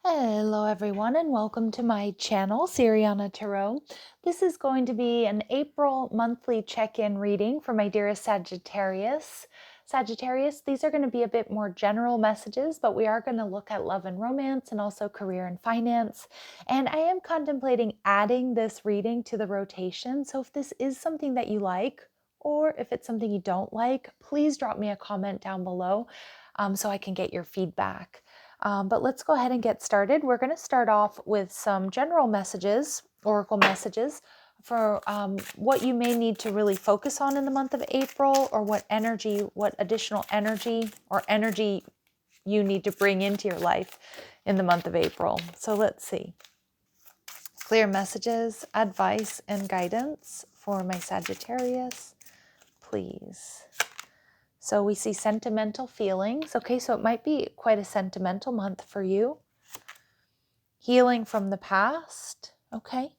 Hello everyone and welcome to my channel, Siriana Tarot. This is going to be an April monthly check-in reading for my dearest Sagittarius. Sagittarius, these are going to be a bit more general messages, but we are going to look at love and romance and also career and finance. And I am contemplating adding this reading to the rotation. So if this is something that you like, or if it's something you don't like, please drop me a comment down below so I can get your feedback. But let's go ahead and get started. We're going to start off with some general messages, oracle messages, for what you may need to really focus on in the month of April, or what additional energy or energy you need to bring into your life in the month of April. So let's see. Clear messages, advice, and guidance for my Sagittarius, please. So we see sentimental feelings. Okay, so it might be quite a sentimental month for you. Healing from the past. Okay.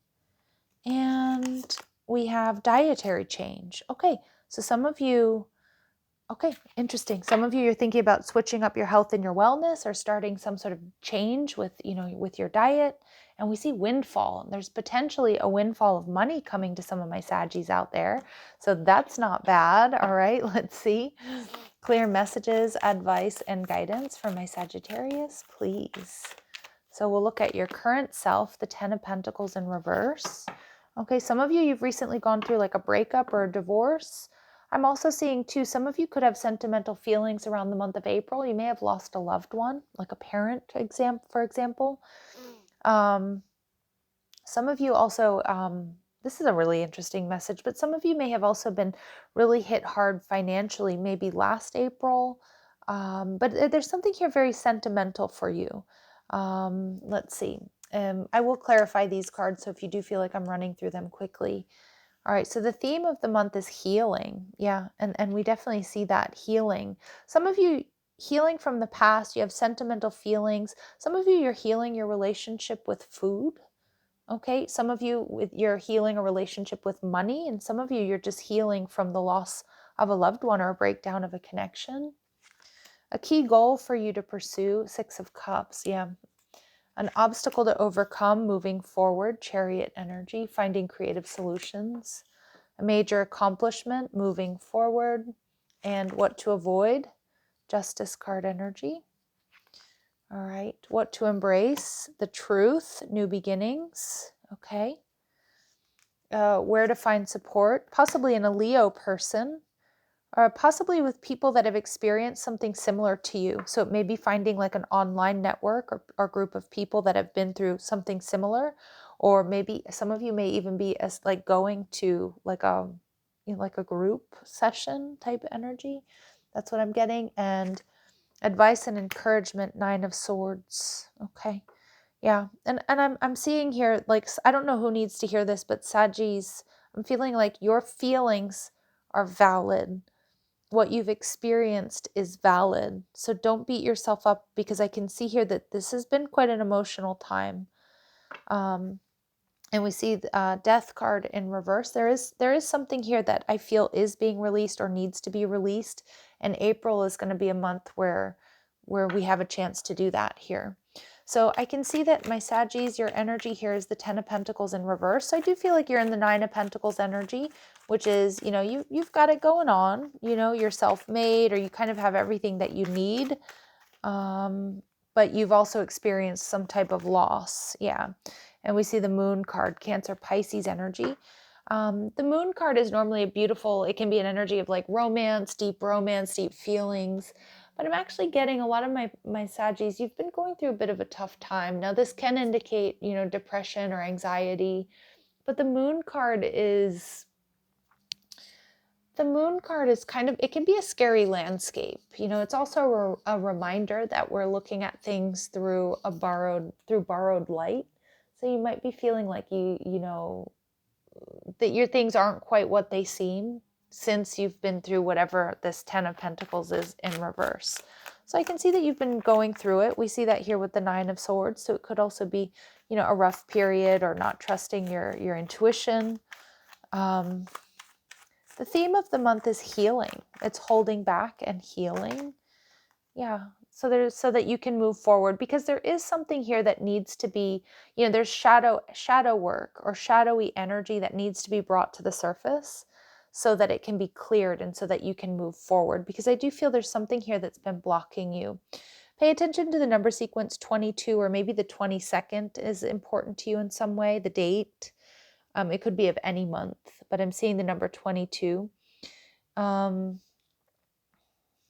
And we have dietary change. Okay, so some of you, okay, interesting. Some of you, you're thinking about switching up your health and your wellness, or starting some sort of change with, with your diet. And we see windfall. There's potentially a windfall of money coming to some of my Saggies out there. So that's not bad. All right, let's see. Clear messages, advice, and guidance for my Sagittarius, please. So we'll look at your current self, the 10 of Pentacles in reverse. Okay, some of you, you've recently gone through like a breakup or a divorce. I'm also seeing too, some of you could have sentimental feelings around the month of April. You may have lost a loved one, like a parent, for example. Some of you also, this is a really interesting message, but some of you may have also been really hit hard financially, maybe last April. But there's something here very sentimental for you. Let's see. I will clarify these cards, so if you do feel like I'm running through them quickly. All right, so the theme of the month is healing. Yeah, and we definitely see that healing. Some of you healing from the past, you have sentimental feelings. Some of you, you're healing your relationship with food. Okay, some of you, you're healing a relationship with money, and some of you, you're just healing from the loss of a loved one or a breakdown of a connection. A key goal for you to pursue, 6 of Cups, yeah. An obstacle to overcome, moving forward, Chariot energy, finding creative solutions. A major accomplishment, moving forward. And what to avoid, Justice card energy. All right, what to embrace, the truth, new beginnings. Okay. Where to find support, possibly in a Leo person, or possibly with people that have experienced something similar to you. So it may be finding like an online network or group of people that have been through something similar, or maybe some of you may even be as like going to like a like a group session type energy. That's what I'm getting. And advice and encouragement, 9 of Swords. Okay. Yeah, and I'm seeing here, like, I don't know who needs to hear this, but Saggies, I'm feeling like your feelings are valid. What you've experienced is valid. So don't beat yourself up, because I can see here that this has been quite an emotional time. And we see Death card in reverse. There is something here that I feel is being released or needs to be released, and April is going to be a month where we have a chance to do that here. So I can see that my Saggies, your energy here is the 10 of Pentacles in reverse. So I do feel like you're in the 9 of Pentacles energy, which is, you've got it going on, you're self-made, or you kind of have everything that you need. But you've also experienced some type of loss. Yeah. And we see the Moon card, Cancer, Pisces energy. The Moon card is normally it can be an energy of like romance, deep feelings. But I'm actually getting a lot of my Saggies, you've been going through a bit of a tough time. Now this can indicate, depression or anxiety, but the Moon card is kind of, it can be a scary landscape. It's also a reminder that we're looking at things through borrowed light. So you might be feeling like that your things aren't quite what they seem, since you've been through whatever this 10 of Pentacles is in reverse. So I can see that you've been going through it. We see that here with the 9 of Swords. So it could also be, a rough period, or not trusting your intuition. The theme of the month is healing. It's holding back and healing. Yeah, so that you can move forward, because there is something here that needs to be, there's shadow work or shadowy energy that needs to be brought to the surface so that it can be cleared and so that you can move forward, because I do feel there's something here that's been blocking you. Pay attention to the number sequence 22, or maybe the 22nd is important to you in some way, the date. It could be of any month, but I'm seeing the number 22.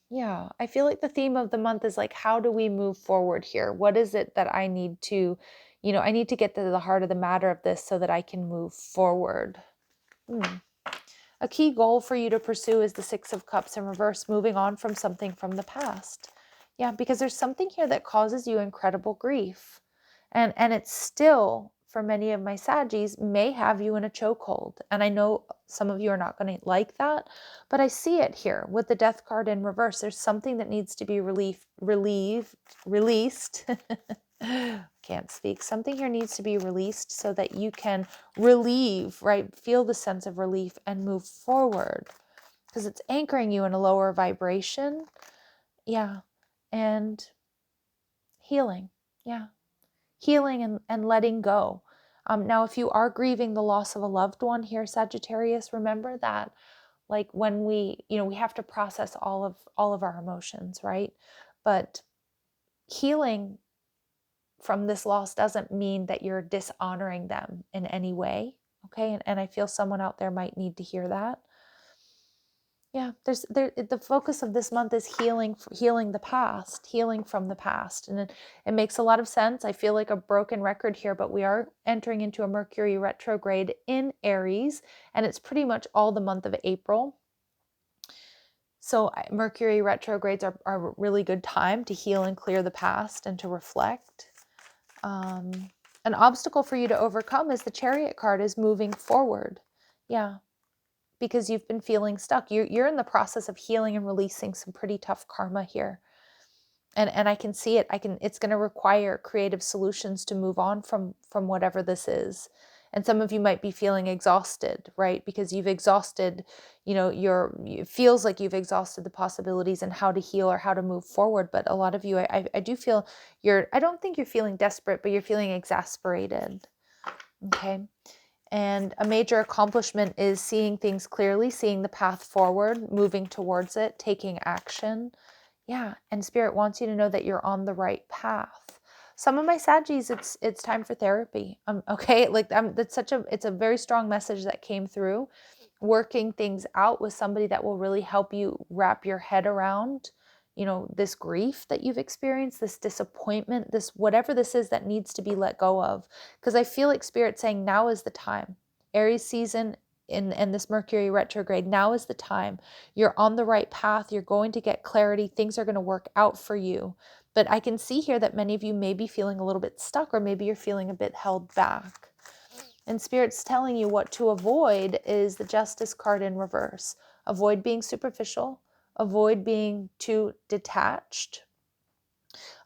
Yeah, I feel like the theme of the month is like, how do we move forward here? What is it that I need to, I need to get to the heart of the matter of this so that I can move forward. A key goal for you to pursue is the Six of Cups in reverse, moving on from something from the past. Yeah, because there's something here that causes you incredible grief. And it's still, for many of my Saggies, may have you in a chokehold. And I know some of you are not going to like that, but I see it here with the Death card in reverse. There's something that needs to be released. Can't speak. Something here needs to be released so that you can relieve, right? Feel the sense of relief and move forward, because it's anchoring you in a lower vibration. Yeah. And healing. Yeah. Healing and letting go. Now, if you are grieving the loss of a loved one here, Sagittarius, remember that, like, when we have to process all of our emotions, right? But healing from this loss doesn't mean that you're dishonoring them in any way. Okay. And I feel someone out there might need to hear that. Yeah, the focus of this month is healing the past, healing from the past. And it makes a lot of sense. I feel like a broken record here, but we are entering into a Mercury retrograde in Aries, and it's pretty much all the month of April. So Mercury retrogrades are a really good time to heal and clear the past and to reflect. An obstacle for you to overcome is the Chariot card is moving forward. Yeah. Because you've been feeling stuck. You're in the process of healing and releasing some pretty tough karma here. And I can see it. It's going to require creative solutions to move on from whatever this is. And some of you might be feeling exhausted, right? Because you've exhausted, it feels like you've exhausted the possibilities and how to heal or how to move forward. But a lot of you, I do feel I don't think you're feeling desperate, but you're feeling exasperated. Okay. And a major accomplishment is seeing things clearly, seeing the path forward, moving towards it, taking action. Yeah, and Spirit wants you to know that you're on the right path. Some of my Saggies, it's time for therapy. Okay, like it's a very strong message that came through. Working things out with somebody that will really help you wrap your head around, this grief that you've experienced, this disappointment, this whatever this is that needs to be let go of. Because I feel like Spirit saying now is the time. Aries season and this Mercury retrograde, now is the time. You're on the right path. You're going to get clarity. Things are going to work out for you. But I can see here that many of you may be feeling a little bit stuck, or maybe you're feeling a bit held back. And Spirit's telling you what to avoid is the Justice card in reverse. Avoid being superficial. Avoid being too detached.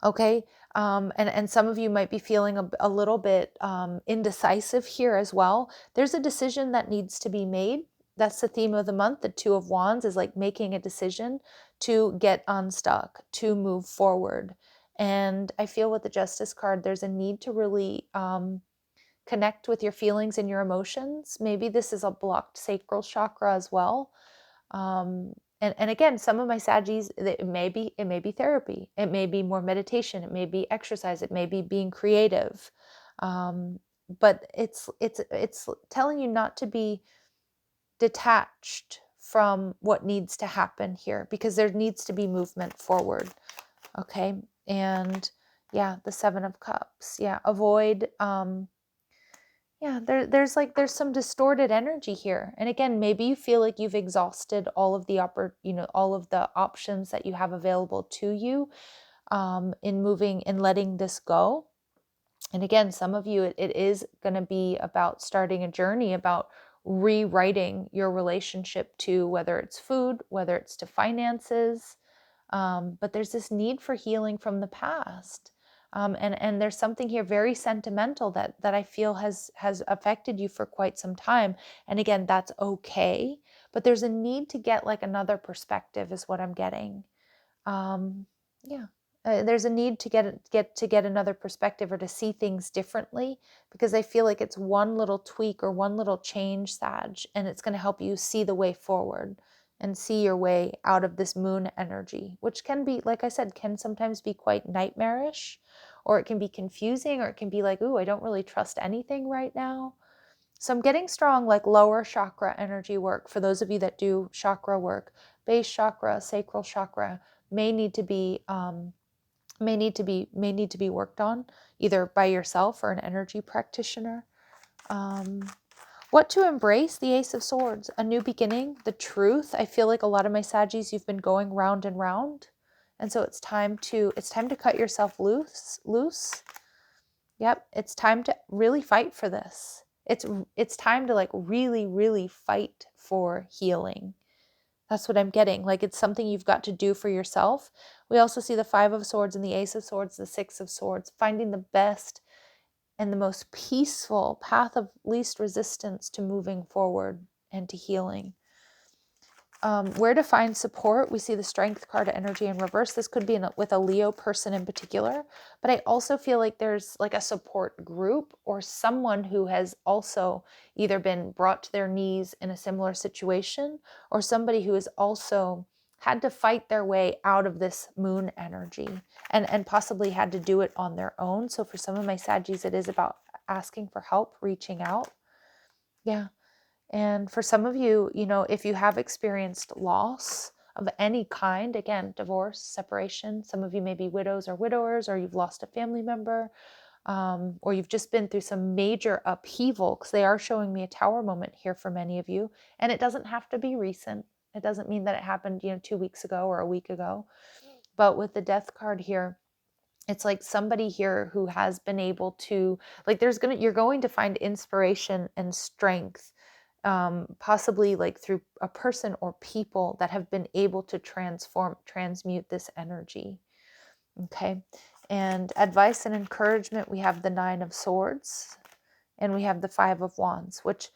Okay. And some of you might be feeling a little bit indecisive here as well. There's a decision that needs to be made. That's the theme of the month. The Two of Wands is like making a decision to get unstuck, to move forward. And I feel with the Justice card, there's a need to really connect with your feelings and your emotions. Maybe this is a blocked sacral chakra as well. And again, some of my Saggies, it may be therapy. It may be more meditation. It may be exercise. It may be being creative. But it's telling you not to be detached from what needs to happen here, because there needs to be movement forward. Okay. And yeah, the Seven of Cups. Yeah. Avoid, there's some distorted energy here. And again, maybe you feel like you've exhausted all of the all of the options that you have available to you in moving and letting this go. And again, some of you, it is going to be about starting a journey about rewriting your relationship to, whether it's food, whether it's to finances. But there's this need for healing from the past. And there's something here very sentimental that I feel has affected you for quite some time. And again, that's okay. But there's a need to get like another perspective is what I'm getting. Yeah. There's a need to get another perspective or to see things differently, because I feel like it's one little tweak or one little change, Sag, and it's going to help you see the way forward and see your way out of this moon energy, which can be, like I said, can sometimes be quite nightmarish, or it can be confusing, or it can be like, ooh, I don't really trust anything right now. So I'm getting strong like lower chakra energy work. For those of you that do chakra work, base chakra, sacral chakra may need to be worked on, either by yourself or an energy practitioner. What to embrace? The Ace of Swords, a new beginning, the truth. I feel like a lot of my Saggies, you've been going round and round, and so it's time to cut yourself loose. Yep, it's time to really fight for this. It's time to like really fight for healing. That's what I'm getting. Like, it's something you've got to do for yourself. We also see the Five of Swords and the Ace of Swords, the Six of Swords, finding the best and the most peaceful path of least resistance to moving forward and to healing. Where to find support? We see the Strength card energy in reverse. This could be with a Leo person in particular, but I also feel like there's like a support group or someone who has also either been brought to their knees in a similar situation, or somebody who has also had to fight their way out of this moon energy and possibly had to do it on their own. So for some of my Saggies, it is about asking for help, reaching out. Yeah. And for some of you, you know, if you have experienced loss of any kind, again, divorce, separation, some of you may be widows or widowers, or you've lost a family member, or you've just been through some major upheaval, because they are showing me a tower moment here for many of you. And it doesn't have to be recent. It doesn't mean that it happened, 2 weeks ago or a week ago. But with the Death card here, it's like somebody here who has been able to, like, you're going to find inspiration and strength, possibly like through a person or people that have been able to transmute this energy. Okay. And advice and encouragement, we have the Nine of Swords and we have the Five of Wands, which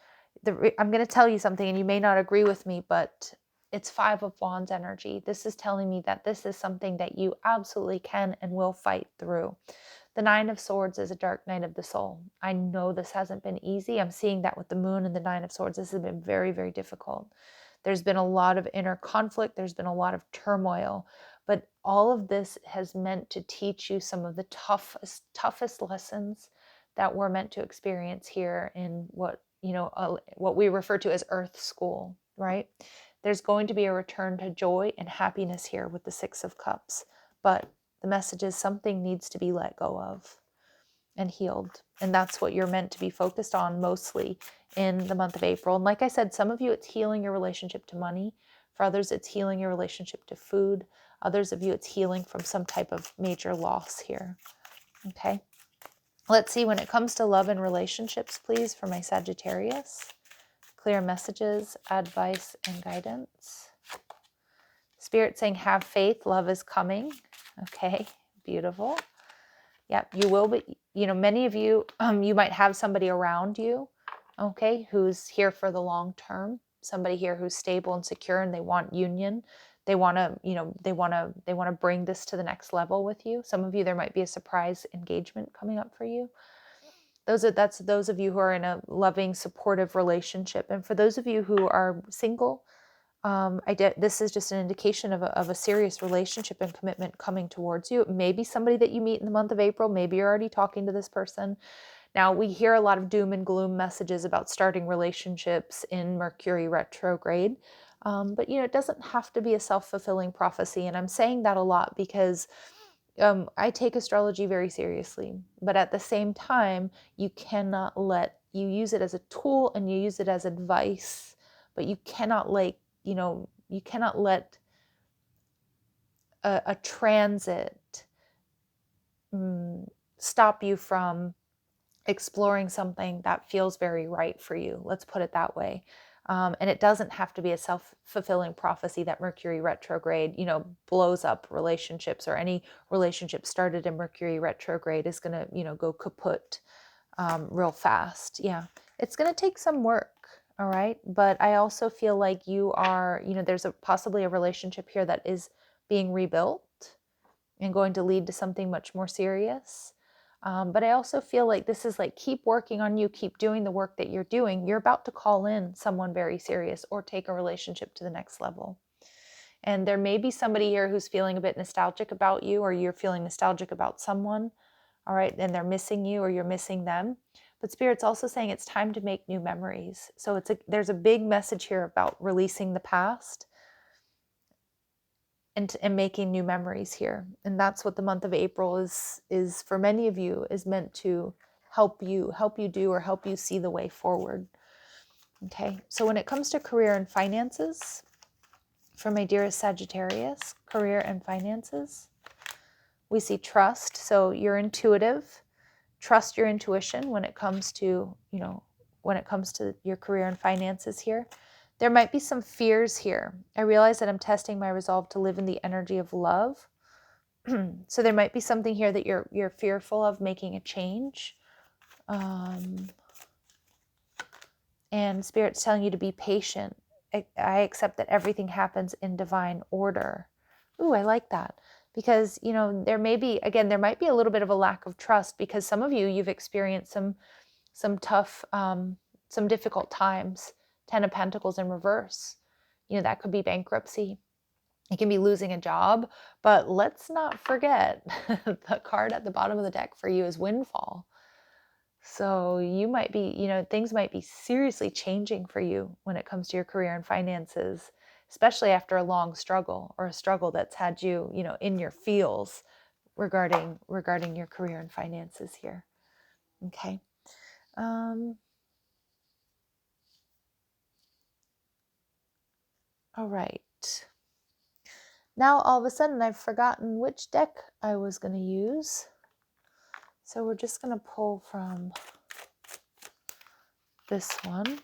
I'm going to tell you something and you may not agree with me, but it's Five of Wands energy. This is telling me that this is something that you absolutely can and will fight through. The Nine of Swords is a dark night of the soul. I know this hasn't been easy. I'm seeing that with the moon and the Nine of Swords. This has been very, very difficult. There's been a lot of inner conflict. There's been a lot of turmoil. But all of this has meant to teach you some of the toughest lessons that we're meant to experience here in what we refer to as Earth School, right? There's going to be a return to joy and happiness here with the Six of Cups. But the message is something needs to be let go of and healed. And that's what you're meant to be focused on mostly in the month of April. And like I said, some of you, it's healing your relationship to money. For others, it's healing your relationship to food. Others of you, it's healing from some type of major loss here. Okay. Let's see, when it comes to love and relationships, please, for my Sagittarius, clear messages, advice, and guidance. Spirit saying, have faith, love is coming. Okay, beautiful. Yep, you will be, many of you, you might have somebody around you, okay, who's here for the long term, somebody here who's stable and secure and they want union. They want to, they want to bring this to the next level with you. Some of you, there might be a surprise engagement coming up for you. That's those of you who are in a loving, supportive relationship. And for those of you who are single, this is just an indication of a serious relationship and commitment coming towards you. It may be somebody that you meet in the month of April. Maybe you're already talking to this person. Now, we hear a lot of doom and gloom messages about starting relationships in Mercury retrograde. But, it doesn't have to be a self-fulfilling prophecy. And I'm saying that a lot because I take astrology very seriously. But at the same time, you use it as a tool and you use it as advice, but you cannot you cannot let a transit stop you from exploring something that feels very right for you. Let's put it that way. And it doesn't have to be a self-fulfilling prophecy that Mercury retrograde, blows up relationships, or any relationship started in Mercury retrograde is going to, go kaput real fast. Yeah, it's going to take some work. All right. But I also feel like you are, there's possibly a relationship here that is being rebuilt. and going to lead to something much more serious. But I also feel like this is like, keep working on you, keep doing the work that you're doing. You're about to call in someone very serious or take a relationship to the next level. And there may be somebody here who's feeling a bit nostalgic about you, or you're feeling nostalgic about someone, all right, and they're missing you or you're missing them. But Spirit's also saying it's time to make new memories. So there's a big message here about releasing the past and making new memories here. And that's what the month of April is for many of you, is meant to help you do, or help you see the way forward. Okay, so when it comes to career and finances, for my dearest Sagittarius, career and finances, we see trust. So you're intuitive. Trust your intuition when it comes to, when it comes to your career and finances here. There might be some fears here. I realize that I'm testing my resolve to live in the energy of love. So there might be something here that you're fearful of making a change. And Spirit's telling you to be patient. I accept that everything happens in divine order. Ooh, I like that. Because, there might be a little bit of a lack of trust, because some of you've experienced some tough, some difficult times. 10 of Pentacles in reverse. That could be bankruptcy. It can be losing a job. But let's not forget the card at the bottom of the deck for you is windfall. So you might be, things might be seriously changing for you when it comes to your career and finances, especially after a long struggle, or a struggle that's had you, in your feels regarding your career and finances here. Okay. All right. Now, all of a sudden, I've forgotten which deck I was going to use. So we're just going to pull from this one.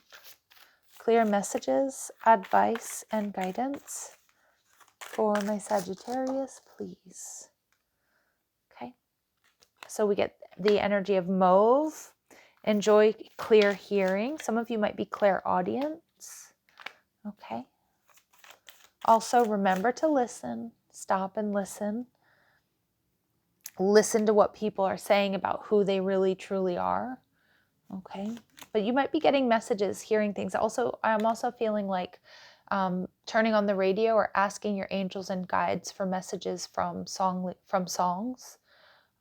Clear messages, advice, and guidance for my Sagittarius, please. Okay. So we get the energy of mauve. Enjoy clear hearing. Some of you might be clairaudience. Okay. Also, remember to listen. Stop and listen. Listen to what people are saying about who they really truly are. Okay. But you might be getting messages, hearing things. I'm also feeling like turning on the radio or asking your angels and guides for messages from songs,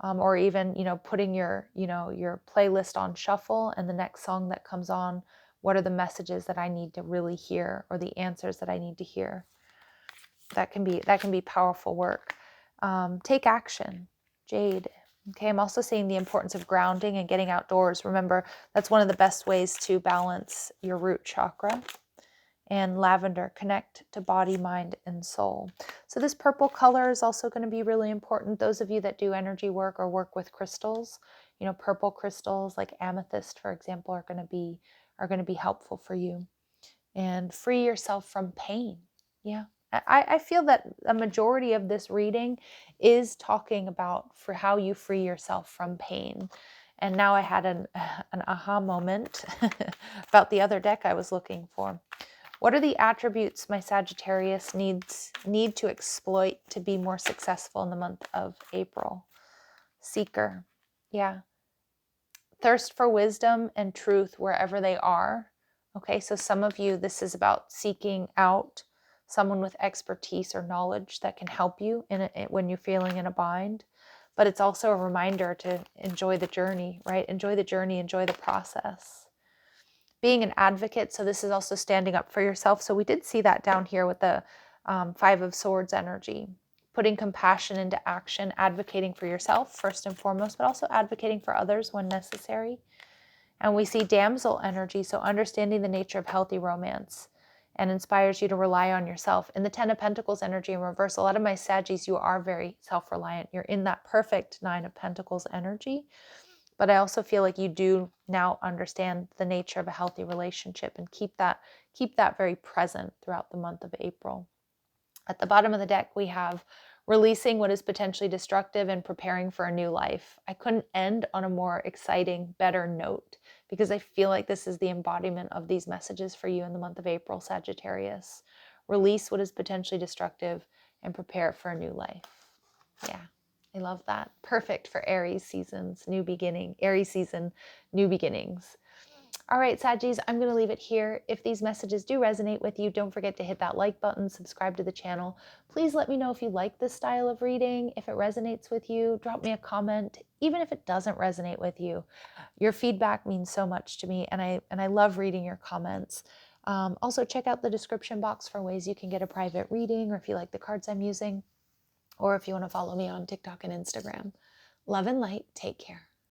or even, putting your playlist on shuffle, and the next song that comes on, what are the messages that I need to really hear, or the answers that I need to hear? That can be powerful work. Take action, Jade. Okay, I'm also seeing the importance of grounding and getting outdoors. Remember, that's one of the best ways to balance your root chakra. And lavender, connect to body, mind, and soul. So this purple color is also going to be really important. Those of you that do energy work or work with crystals, purple crystals like amethyst, for example, are going to be helpful for you. And free yourself from pain. Yeah. I feel that a majority of this reading is talking about for how you free yourself from pain. And now I had an aha moment about the other deck I was looking for. What are the attributes my Sagittarius need to exploit to be more successful in the month of April? Seeker. Yeah. Thirst for wisdom and truth wherever they are. Okay, so some of you, this is about seeking out someone with expertise or knowledge that can help you when you're feeling in a bind. But it's also a reminder to enjoy the journey, right? Enjoy the journey, enjoy the process. Being an advocate, so this is also standing up for yourself. So we did see that down here with the Five of Swords energy. Putting compassion into action, advocating for yourself first and foremost, but also advocating for others when necessary. And we see damsel energy, so understanding the nature of healthy romance and inspires you to rely on yourself. In the 10 of Pentacles energy in reverse, a lot of my Saggies, you are very self-reliant. You're in that perfect 9 of Pentacles energy. But I also feel like you do now understand the nature of a healthy relationship, and keep that very present throughout the month of April. At the bottom of the deck, we have releasing what is potentially destructive and preparing for a new life. I couldn't end on a more exciting, better note, because I feel like this is the embodiment of these messages for you in the month of April, Sagittarius. Release what is potentially destructive and prepare for a new life. Yeah. I love that. Perfect for Aries seasons, new beginning. Aries season, new beginnings. All right, Saggies, I'm going to leave it here. If these messages do resonate with you, don't forget to hit that like button, subscribe to the channel. Please let me know if you like this style of reading. If it resonates with you, drop me a comment. Even if it doesn't resonate with you, your feedback means so much to me, and I love reading your comments. Also, check out the description box for ways you can get a private reading, or if you like the cards I'm using, or if you want to follow me on TikTok and Instagram. Love and light. Take care.